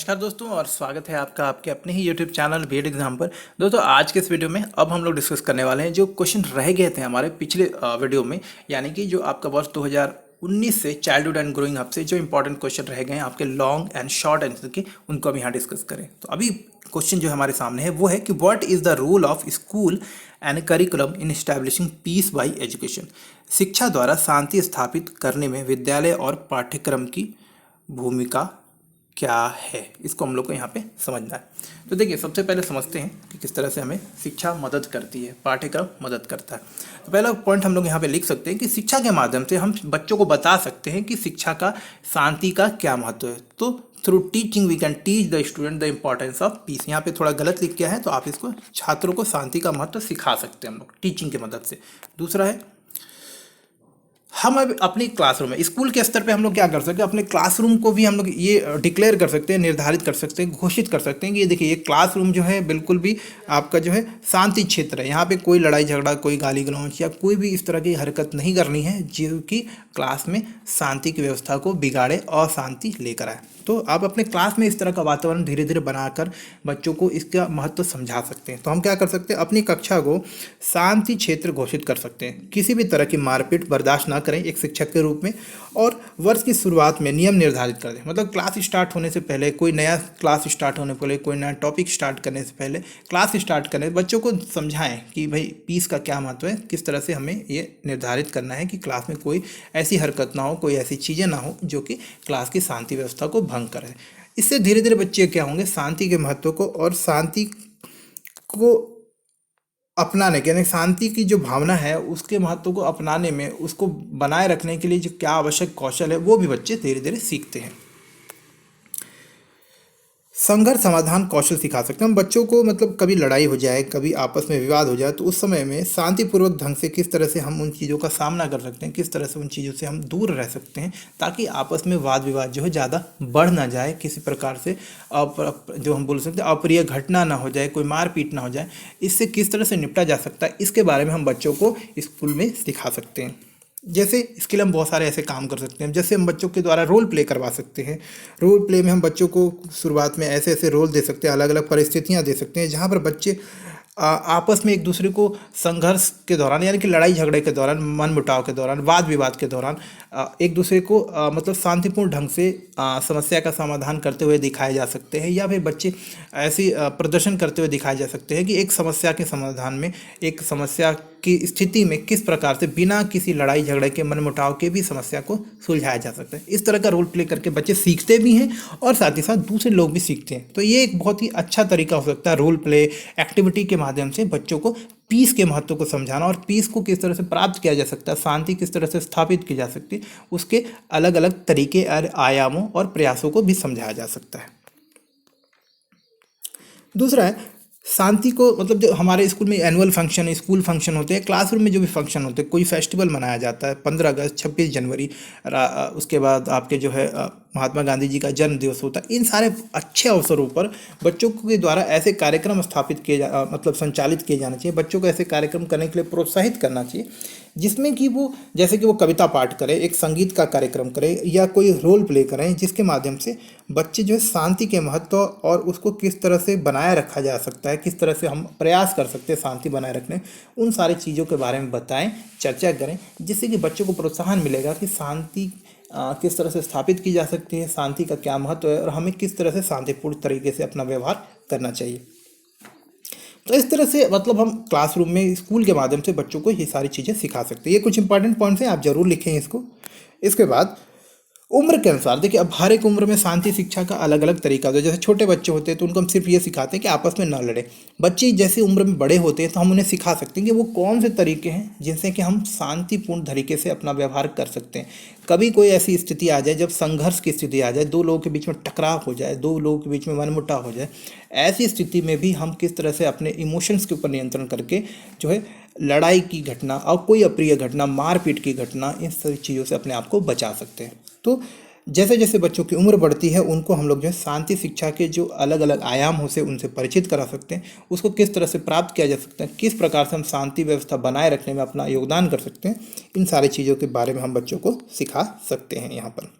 नमस्कार दोस्तों और स्वागत है आपका आपके अपने ही YouTube चैनल बीएड एग्जाम पर। दोस्तों आज के इस वीडियो में अब हम लोग डिस्कस करने वाले हैं जो क्वेश्चन रह गए थे हमारे पिछले वीडियो में, यानी कि जो आपका वर्ष 2019 से चाइल्डहुड एंड ग्रोइंग अप से जो इंपॉर्टेंट क्वेश्चन रह गए हैं आपके लॉन्ग एंड शॉर्ट आंसर के, उनको अब यहाँ डिस्कस करें। तो अभी क्वेश्चन जो हमारे सामने है वो है कि what is the role of school and curriculum in establishing peace by education. शिक्षा द्वारा शांति स्थापित करने में विद्यालय और पाठ्यक्रम की भूमिका क्या है, इसको हम लोग को यहाँ पे समझना है। तो देखिए सबसे पहले समझते हैं कि किस तरह से हमें शिक्षा मदद करती है, पाठ्यक्रम मदद करता है। तो पहला पॉइंट हम लोग यहाँ पे लिख सकते हैं कि शिक्षा के माध्यम से हम बच्चों को बता सकते हैं कि शिक्षा का शांति का क्या महत्व है। तो through teaching we can teach the student the importance of peace. यहाँ पे थोड़ा गलत लिख किया है, तो आप इसको छात्रों को शांति का महत्व सिखा सकते हैं हम लोग टीचिंग की मदद से। दूसरा है हम अब अपनी क्लासरूम में स्कूल के स्तर पे हम लोग क्या कर सकते हैं, अपने क्लासरूम को भी हम लोग ये डिक्लेयर कर सकते हैं, निर्धारित कर सकते हैं, घोषित कर सकते हैं कि ये देखिए ये क्लासरूम जो है बिल्कुल भी आपका जो है शांति क्षेत्र है। यहाँ पे कोई लड़ाई झगड़ा, कोई गाली गलौज या कोई भी इस तरह की हरकत नहीं करनी है जो कि क्लास में शांति की व्यवस्था को बिगाड़े और अशांति लेकर आए। तो आप अपने क्लास में इस तरह का वातावरण धीरे धीरे बनाकर बच्चों को इसका महत्व समझा सकते हैं। तो हम क्या कर सकते हैं, अपनी कक्षा को शांति क्षेत्र घोषित कर सकते हैं। किसी भी तरह की मारपीट बर्दाश्त ना करें एक शिक्षक के रूप में, और वर्ष की शुरुआत में नियम निर्धारित कर दें। मतलब क्लास स्टार्ट होने से पहले, कोई नया क्लास स्टार्ट होने से पहले, कोई नया टॉपिक स्टार्ट करने से पहले, क्लास स्टार्ट करने बच्चों को समझाएं कि भाई पीस का क्या महत्व है, किस तरह से हमें ये निर्धारित करना है कि क्लास में कोई ऐसी हरकत ना हो, कोई ऐसी चीज़ें ना हो जो कि क्लास की शांति व्यवस्था को भंग करे। इससे धीरे धीरे बच्चे क्या होंगे, शांति के महत्व को और शांति को अपनाने के, यानी शांति की जो भावना है उसके महत्व को अपनाने में, उसको बनाए रखने के लिए जो क्या आवश्यक कौशल है वो भी बच्चे धीरे धीरे सीखते हैं। संघर्ष समाधान कौशल सिखा सकते हैं हम बच्चों को। मतलब कभी लड़ाई हो जाए, कभी आपस में विवाद हो जाए, तो उस समय में शांतिपूर्वक ढंग से किस तरह से हम उन चीज़ों का सामना कर सकते हैं, किस तरह से उन चीज़ों से हम दूर रह सकते हैं, ताकि आपस में वाद विवाद जो है ज़्यादा बढ़ ना जाए, किसी प्रकार से जो हम बोल सकते हैं अप्रिय घटना ना हो जाए, कोई मारपीट ना हो जाए। इससे किस तरह से निपटा जा सकता है, इसके बारे में हम बच्चों को स्कूल में सिखा सकते हैं। जैसे इसके लिए हम बहुत सारे ऐसे काम कर सकते हैं, जैसे हम बच्चों के द्वारा रोल प्ले करवा सकते हैं। रोल प्ले में हम बच्चों को शुरुआत में ऐसे ऐसे रोल दे सकते हैं, अलग अलग परिस्थितियां दे सकते हैं जहां पर बच्चे आपस में एक दूसरे को संघर्ष के दौरान, यानी कि लड़ाई झगड़े के दौरान, मन मुटाव के दौरान, वाद विवाद के दौरान एक दूसरे को मतलब शांतिपूर्ण ढंग से समस्या का समाधान करते हुए दिखाए जा सकते हैं, या फिर बच्चे ऐसी प्रदर्शन करते हुए दिखाए जा सकते हैं कि एक समस्या के समाधान में, एक समस्या की स्थिति में किस प्रकार से बिना किसी लड़ाई झगड़े के, मन मुटाव के भी समस्या को सुलझाया जा सकता है। इस तरह का रोल प्ले करके बच्चे सीखते भी हैं और साथ ही साथ दूसरे लोग भी सीखते हैं। तो ये एक बहुत ही अच्छा तरीका हो सकता है रोल प्ले एक्टिविटी के माध्यम से बच्चों को पीस के महत्व को समझाना, और पीस को किस तरह से प्राप्त किया जा सकता है, शांति किस तरह से स्थापित की जा सकती है, उसके अलग अलग तरीके और आयामों और प्रयासों को भी समझाया जा सकता है। दूसरा है शांति को, मतलब जो हमारे स्कूल में एनुअल फंक्शन, स्कूल फंक्शन होते हैं, क्लासरूम में जो भी फंक्शन होते हैं, कोई फेस्टिवल मनाया जाता है, 15 अगस्त, 26 जनवरी, उसके बाद आपके जो है महात्मा गांधी जी का जन्म दिवस होता है, इन सारे अच्छे अवसरों पर बच्चों के द्वारा ऐसे कार्यक्रम स्थापित मतलब संचालित किए जाने चाहिए। बच्चों को ऐसे कार्यक्रम करने के लिए प्रोत्साहित करना चाहिए जिसमें कि वो, जैसे कि वो कविता पाठ करें, एक संगीत का कार्यक्रम करें, या कोई रोल प्ले करें, जिसके माध्यम से बच्चे जो है शांति के महत्व और उसको किस तरह से बनाए रखा जा सकता है, किस तरह से हम प्रयास कर सकते हैं शांति बनाए रखने, उन सारी चीज़ों के बारे में बताएं, चर्चा करें, जिससे कि बच्चों को प्रोत्साहन मिलेगा कि शांति किस तरह से स्थापित की जा सकती है, शांति का क्या महत्व है, और हमें किस तरह से शांतिपूर्ण तरीके से अपना व्यवहार करना चाहिए। तो इस तरह से मतलब हम क्लासरूम में, स्कूल के माध्यम से बच्चों को ये सारी चीज़ें सिखा सकते हैं। ये कुछ इंपॉर्टेंट पॉइंट्स हैं, आप जरूर लिखें इसको। इसके बाद उम्र के अनुसार देखिए, अब हर एक उम्र में शांति शिक्षा का अलग अलग तरीका होता है। जैसे छोटे बच्चे होते हैं तो उनको हम सिर्फ ये सिखाते हैं कि आपस में ना लड़े। बच्चे जैसे उम्र में बड़े होते हैं तो हम उन्हें सिखा सकते हैं कि वो कौन से तरीके हैं जिनसे कि हम शांतिपूर्ण तरीके से अपना व्यवहार कर सकते हैं। कभी कोई ऐसी स्थिति आ जाए जब संघर्ष की स्थिति आ जाए, दो लोगों के बीच में टकराव हो जाए, दो लोगों के बीच में मनमुटाव हो जाए, ऐसी स्थिति में भी हम किस तरह से अपने इमोशंस के ऊपर नियंत्रण करके जो है लड़ाई की घटना और कोई अप्रिय घटना, मारपीट की घटना, इन सभी चीज़ों से अपने आप को बचा सकते हैं। तो जैसे जैसे बच्चों की उम्र बढ़ती है उनको हम लोग जो है शांति शिक्षा के जो अलग अलग आयाम हो से उनसे परिचित करा सकते हैं, उसको किस तरह से प्राप्त किया जा सकता है, किस प्रकार से हम शांति व्यवस्था बनाए रखने में अपना योगदान कर सकते हैं, इन सारी चीज़ों के बारे में हम बच्चों को सिखा सकते हैं यहाँ पर।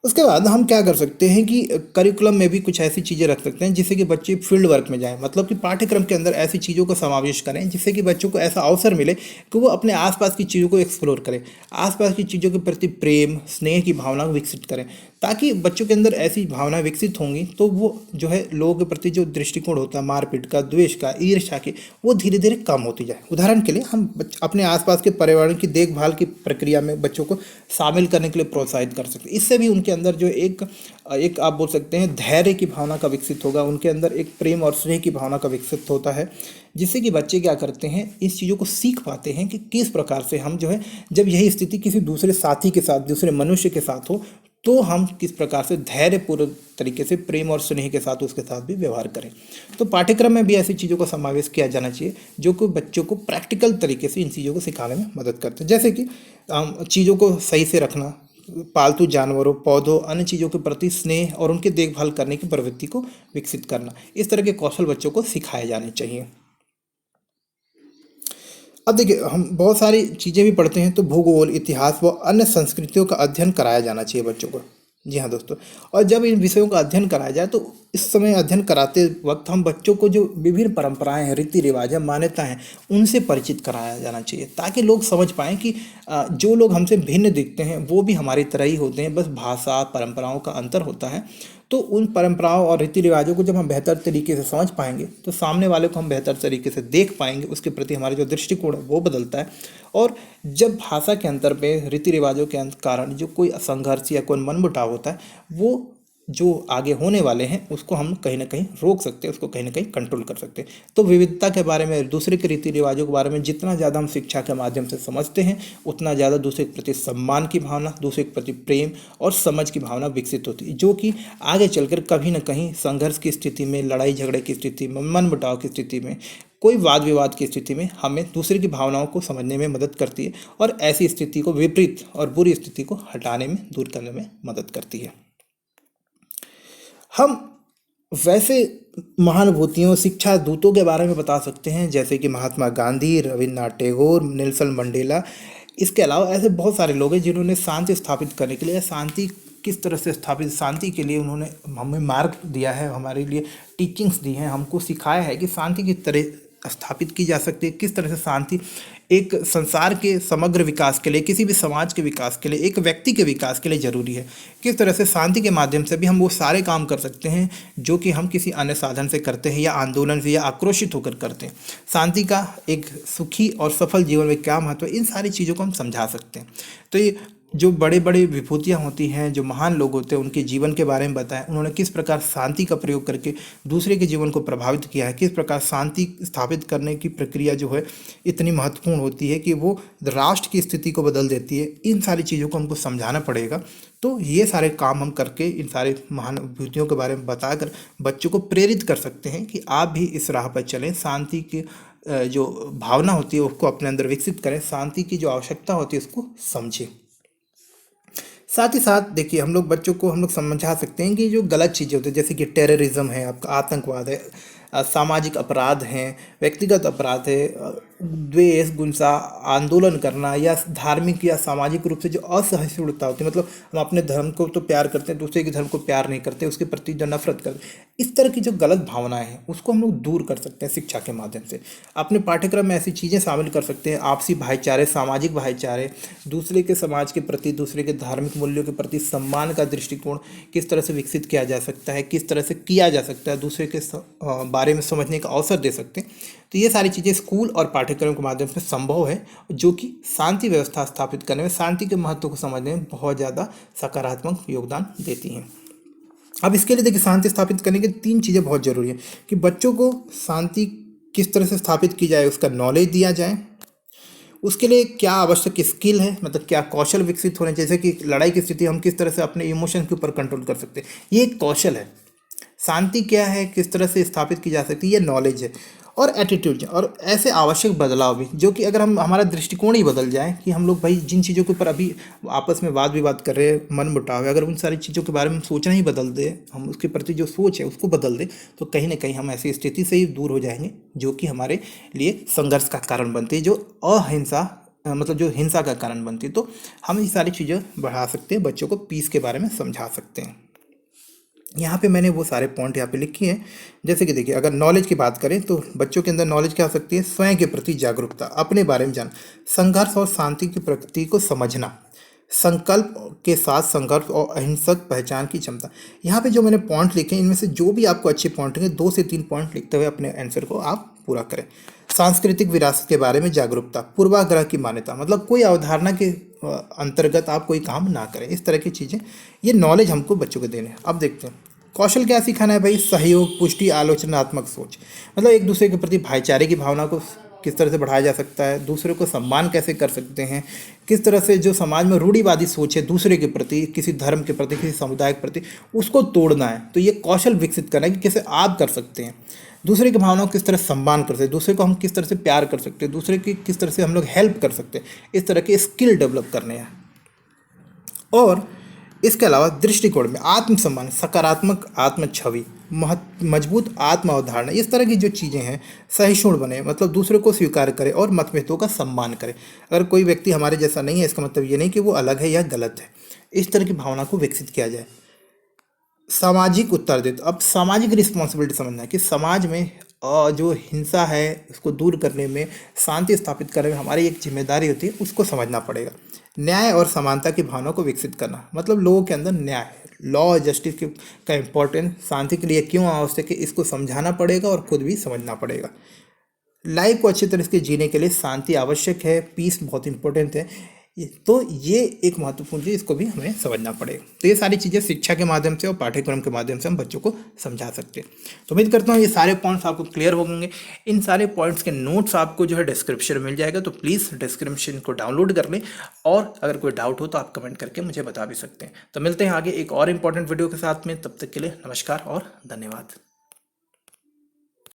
उसके बाद हम क्या कर सकते हैं कि करिकुलम में भी कुछ ऐसी चीज़ें रख सकते हैं जिससे कि बच्चे फील्ड वर्क में जाएं, मतलब कि पाठ्यक्रम के अंदर ऐसी चीज़ों का समावेश करें जिससे कि बच्चों को ऐसा अवसर मिले कि वो अपने आसपास की चीज़ों को एक्सप्लोर करें, आसपास की चीज़ों के प्रति प्रेम स्नेह की भावना को विकसित करें। ताकि बच्चों के अंदर ऐसी भावना विकसित होंगी तो वो जो है लोगों के प्रति जो दृष्टिकोण होता है मारपीट का, द्वेष का, ईर्ष्या के, वो धीरे धीरे कम होती जाए। उदाहरण के लिए हम अपने आसपास के पर्यावरण की देखभाल की प्रक्रिया में बच्चों को शामिल करने के लिए प्रोत्साहित कर सकते हैं। इससे भी उनके अंदर जो एक एक आप बोल सकते हैं धैर्य की भावना का विकसित होगा, उनके अंदर एक प्रेम और स्नेह की भावना का विकसित होता है, जिससे कि बच्चे क्या करते हैं इस चीज़ों को सीख पाते हैं कि किस प्रकार से हम जो है जब यही स्थिति किसी दूसरे साथी के साथ, दूसरे मनुष्य के साथ हो, तो हम किस प्रकार से धैर्यपूर्ण तरीके से प्रेम और स्नेह के साथ उसके साथ भी व्यवहार करें। तो पाठ्यक्रम में भी ऐसी चीज़ों का समावेश किया जाना चाहिए जो कि बच्चों को प्रैक्टिकल तरीके से इन चीज़ों को सिखाने में मदद करते हैं, जैसे कि चीज़ों को सही से रखना, पालतू जानवरों, पौधों, अन्य चीज़ों के प्रति स्नेह और उनकी देखभाल करने की प्रवृत्ति को विकसित करना। इस तरह के कौशल बच्चों को सिखाए जाने चाहिए। अब देखिए हम बहुत सारी चीज़ें भी पढ़ते हैं, तो भूगोल, इतिहास व अन्य संस्कृतियों का अध्ययन कराया जाना चाहिए बच्चों को। जी हाँ दोस्तों, और जब इन विषयों का अध्ययन कराया जाए तो इस समय अध्ययन कराते वक्त हम बच्चों को जो विभिन्न परंपराएं हैं, रीति रिवाज हैं, मान्यता हैं, उनसे परिचित कराया जाना चाहिए ताकि लोग समझ पाएँ कि जो लोग हमसे भिन्न दिखते हैं वो भी हमारी तरह ही होते हैं, बस भाषा परंपराओं का अंतर होता है। तो उन परंपराओं और रीति रिवाजों को जब हम बेहतर तरीके से समझ पाएंगे तो सामने वाले को हम बेहतर तरीके से देख पाएंगे, उसके प्रति हमारा जो दृष्टिकोण है वो बदलता है। और जब भाषा के अंतर पे, रीति रिवाजों के कारण जो कोई संघर्ष या कोई मनमुटाव होता है, वो जो आगे होने वाले हैं उसको हम कहीं ना कहीं रोक सकते हैं, उसको कहीं ना कहीं कंट्रोल कर सकते हैं। तो विविधता के बारे में, दूसरे के रीति रिवाजों के बारे में जितना ज़्यादा हम शिक्षा के माध्यम से समझते हैं उतना ज़्यादा दूसरे के प्रति सम्मान की भावना, दूसरे के प्रति प्रेम और समझ की भावना विकसित होती है, जो कि आगे चलकर कभी ना कहीं संघर्ष की स्थिति में, लड़ाई झगड़े की स्थिति में, मनमुटाव की स्थिति में, कोई वाद विवाद की स्थिति में हमें दूसरे की भावनाओं को समझने में मदद करती है और ऐसी स्थिति को, विपरीत और बुरी स्थिति को हटाने में, दूर करने में मदद करती है। हम वैसे महानुभूतियों, शिक्षा दूतों के बारे में बता सकते हैं जैसे कि महात्मा गांधी, रविन्द्रनाथ टैगोर, नेल्सन मंडेला। इसके अलावा ऐसे बहुत सारे लोग हैं जिन्होंने शांति स्थापित करने के लिए, शांति किस तरह से स्थापित, शांति के लिए उन्होंने हमें मार्ग दिया है, हमारे लिए टीचिंग्स दी हैं, हमको सिखाया है कि शांति किस तरह स्थापित की जा सकती है, किस तरह से शांति एक संसार के समग्र विकास के लिए, किसी भी समाज के विकास के लिए, एक व्यक्ति के विकास के लिए जरूरी है। किस तरह से शांति के माध्यम से भी हम वो सारे काम कर सकते हैं जो कि हम किसी अन्य साधन से करते हैं या आंदोलन से या आक्रोशित होकर करते हैं। शांति का एक सुखी और सफल जीवन में क्या महत्व है, इन सारी चीज़ों को हम समझा सकते हैं। तो ये जो बड़े बड़े विभूतियाँ होती हैं, जो महान लोग होते हैं, उनके जीवन के बारे में बताएं, उन्होंने किस प्रकार शांति का प्रयोग करके दूसरे के जीवन को प्रभावित किया है, किस प्रकार शांति स्थापित करने की प्रक्रिया जो है इतनी महत्वपूर्ण होती है कि वो राष्ट्र की स्थिति को बदल देती है। इन सारी चीज़ों को हमको समझाना पड़ेगा। तो ये सारे काम हम करके इन सारे महान विभूतियों के बारे में बताकर बच्चों को प्रेरित कर सकते हैं कि आप भी इस राह पर चलें, शांति की जो भावना होती है उसको अपने अंदर विकसित करें, शांति की जो आवश्यकता होती है उसको समझें। साथ ही साथ देखिए हम लोग बच्चों को हम लोग समझा सकते हैं कि जो गलत चीज़ें होती है जैसे कि टेररिज्म है, आपका आतंकवाद है, सामाजिक अपराध हैं, व्यक्तिगत अपराध है, द्वेष, गुस्सा, आंदोलन करना या धार्मिक या सामाजिक रूप से जो असहिष्णुता होती है, मतलब हम अपने धर्म को तो प्यार करते हैं, दूसरे के धर्म को प्यार नहीं करते, उसके प्रति जो नफरत करते हैं, इस तरह की जो गलत भावनाएं हैं उसको हम लोग दूर कर सकते हैं शिक्षा के माध्यम से। अपने पाठ्यक्रम में ऐसी चीज़ें शामिल कर सकते हैं, आपसी भाईचारे, सामाजिक भाईचारे, दूसरे के समाज के प्रति, दूसरे के धार्मिक मूल्यों के प्रति सम्मान का दृष्टिकोण किस तरह से विकसित किया जा सकता है, किस तरह से किया जा सकता है, दूसरे के बारे में समझने का अवसर दे सकते हैं। तो ये सारी चीज़ें स्कूल और पाठ्यक्रम के माध्यम से संभव है, जो कि शांति व्यवस्था स्थापित करने में, शांति के महत्व को समझने में बहुत ज़्यादा सकारात्मक योगदान देती हैं। अब इसके लिए देखिए शांति स्थापित करने की 3 चीज़ें बहुत ज़रूरी है कि बच्चों को शांति किस तरह से स्थापित की जाए उसका नॉलेज दिया जाए, उसके लिए क्या आवश्यक स्किल है, मतलब क्या कौशल विकसित होने, जैसे कि लड़ाई की स्थिति हम किस तरह से अपने इमोशन के ऊपर कंट्रोल कर सकते हैं, ये एक कौशल है। शांति क्या है, किस तरह से स्थापित की जा सकती है, ये नॉलेज है। और एटीट्यूड और ऐसे आवश्यक बदलाव भी, जो कि अगर हम हमारा दृष्टिकोण ही बदल जाए कि हम लोग भाई जिन चीज़ों के ऊपर अभी आपस में वाद विवाद कर रहे हैं, मन मुटाव है, अगर उन सारी चीज़ों के बारे में हम सोचना ही बदल दें, हम उसके प्रति जो सोच है उसको बदल दें, तो कहीं ना कहीं हम ऐसी स्थिति से ही दूर हो जाएंगे जो कि हमारे लिए संघर्ष का कारण बनती है, जो अहिंसा मतलब जो हिंसा का कारण बनती है। तो हम ये सारी चीज़ें बढ़ा सकते हैं, बच्चों को पीस के बारे में समझा सकते हैं। यहाँ पे मैंने वो सारे पॉइंट यहाँ पे लिखे हैं। जैसे कि देखिए, अगर नॉलेज की बात करें तो बच्चों के अंदर नॉलेज क्या हो सकती है? स्वयं के प्रति जागरूकता, अपने बारे में जान, संघर्ष और शांति की प्रकृति को समझना, संकल्प के साथ संघर्ष और अहिंसक पहचान की क्षमता। यहाँ पे जो मैंने पॉइंट लिखे हैं, इनमें से जो भी आपको अच्छे पॉइंट होंगे 2 से 3 पॉइंट लिखते हुए अपने आंसर को आप पूरा करें। सांस्कृतिक विरासत के बारे में जागरूकता, पूर्वाग्रह की मान्यता, मतलब कोई अवधारणा के अंतर्गत आप कोई काम ना करें, इस तरह की चीज़ें, ये नॉलेज हमको बच्चों को देने हैं। अब देखते हैं कौशल क्या सिखाना है भाई? सहयोग, पुष्टि, आलोचनात्मक सोच, मतलब एक दूसरे के प्रति भाईचारे की भावना को किस तरह से बढ़ाया जा सकता है, दूसरे को सम्मान कैसे कर सकते हैं, किस तरह से जो समाज में रूढ़िवादी सोच है दूसरे के प्रति, किसी धर्म के प्रति, किसी समुदाय के प्रति, उसको तोड़ना है। तो ये कौशल विकसित करना है कि कैसे आप कर सकते हैं, दूसरे की भावनाओं को किस तरह सम्मान कर सकते हैं, दूसरे को हम किस तरह से प्यार कर सकते हैं, दूसरे की किस तरह से हम लोग हेल्प कर सकते हैं, इस तरह के स्किल डेवलप करने हैं। और इसके अलावा दृष्टिकोण में आत्मसम्मान, सकारात्मक आत्म छवि, मजबूत आत्म अवधारणा, इस तरह की जो चीज़ें हैं, सहिष्णु बने, मतलब दूसरे को स्वीकार करें और मतभेदों का सम्मान करें। अगर कोई व्यक्ति हमारे जैसा नहीं है, इसका मतलब ये नहीं कि वो अलग है या गलत है। इस तरह की भावना को विकसित किया जाए। सामाजिक उत्तरदायित्व, अब सामाजिक रिस्पॉन्सिबिलिटी समझना है कि समाज में जो हिंसा है उसको दूर करने में, शांति स्थापित करने में हमारी एक जिम्मेदारी होती है, उसको समझना पड़ेगा। न्याय और समानता की भावना को विकसित करना, मतलब लोगों के अंदर न्याय, लॉ और जस्टिस का इम्पोर्टेंस शांति के लिए क्यों आवश्यक है, इसको समझाना पड़ेगा और खुद भी समझना पड़ेगा। लाइफ को अच्छी तरह से जीने के लिए शांति आवश्यक है, पीस बहुत इंपॉर्टेंट है। तो ये एक महत्वपूर्ण चीज़, इसको भी हमें समझना पड़ेगा। तो ये सारी चीज़ें शिक्षा के माध्यम से और पाठ्यक्रम के माध्यम से हम बच्चों को समझा सकते हैं। तो उम्मीद करता हूँ ये सारे पॉइंट्स आपको क्लियर हो होंगे। इन सारे पॉइंट्स के नोट्स आपको जो है डिस्क्रिप्शन में मिल जाएगा, तो प्लीज़ डिस्क्रिप्शन को डाउनलोड कर लें। और अगर कोई डाउट हो तो आप कमेंट करके मुझे बता भी सकते हैं। तो मिलते हैं आगे एक और इम्पॉर्टेंट वीडियो के साथ में, तब तक के लिए नमस्कार और धन्यवाद।